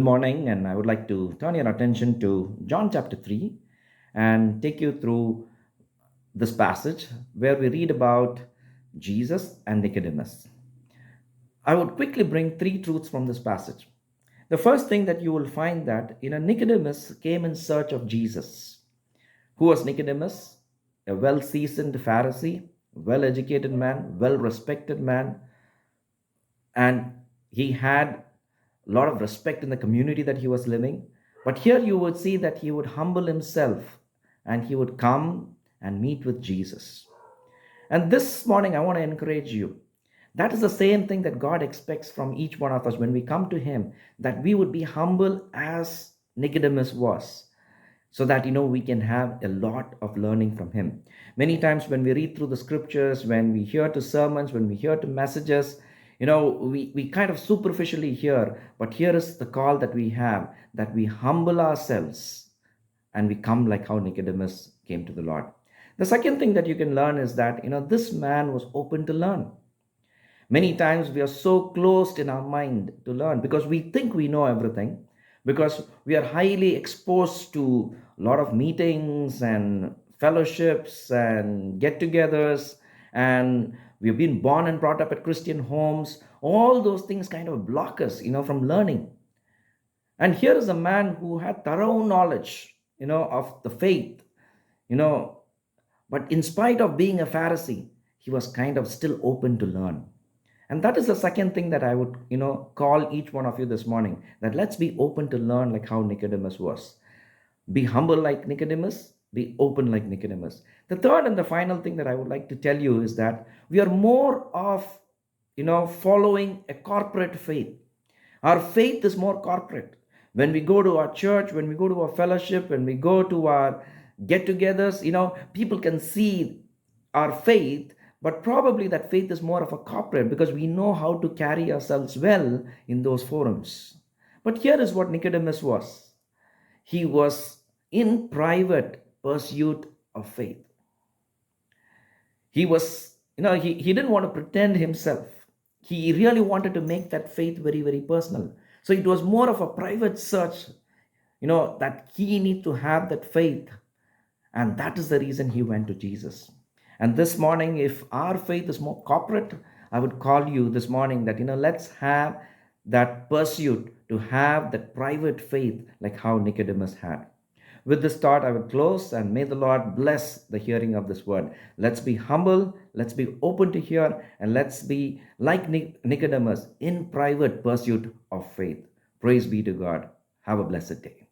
morning, and I would like to turn your attention to John chapter 3 and take you through this passage where we read about Jesus and Nicodemus. I would quickly bring three truths from this passage. The first thing that you will find that Nicodemus came in search of Jesus. Who was Nicodemus? A well seasoned Pharisee, well educated man, well respected man, and he had a lot of respect in the community that he was living. But here you would see that he would humble himself and he would come and meet with Jesus. And this morning, I want to encourage you. That is the same thing that God expects from each one of us when we come to Him, that we would be humble as Nicodemus was, so that we can have a lot of learning from Him. Many times when we read through the scriptures, when we hear to sermons, when we hear to messages, we kind of superficially hear, but here is the call that we have, that we humble ourselves and we come like how Nicodemus came to the Lord. The second thing that you can learn is that this man was open to learn. Many times we are so closed in our mind to learn because we think we know everything, because we are highly exposed to a lot of meetings and fellowships and get-togethers, and we've been born and brought up at Christian homes. All those things kind of block us, from learning. And here is a man who had thorough knowledge, of the faith, you know, but in spite of being a Pharisee, he was kind of still open to learn. And that is the second thing that I would, call each one of you this morning, that let's be open to learn like how Nicodemus was. Be humble like Nicodemus, be open like Nicodemus. The third and the final thing that I would like to tell you is that we are more of, following a corporate faith. Our faith is more corporate. When we go to our church, when we go to our fellowship, when we go to our get togethers, people can see our faith, but probably that faith is more of a corporate because we know how to carry ourselves well in those forums. But here is what Nicodemus was. He was in private pursuit of faith. He was, he didn't want to pretend himself. He really wanted to make that faith very, very personal. So it was more of a private search, that he need to have that faith. And that is the reason he went to Jesus. And this morning, if our faith is more corporate, I would call you this morning that, let's have that pursuit to have that private faith like how Nicodemus had. With this thought, I will close, and may the Lord bless the hearing of this word. Let's be humble, let's be open to hear, and let's be like Nicodemus in private pursuit of faith. Praise be to God. Have a blessed day.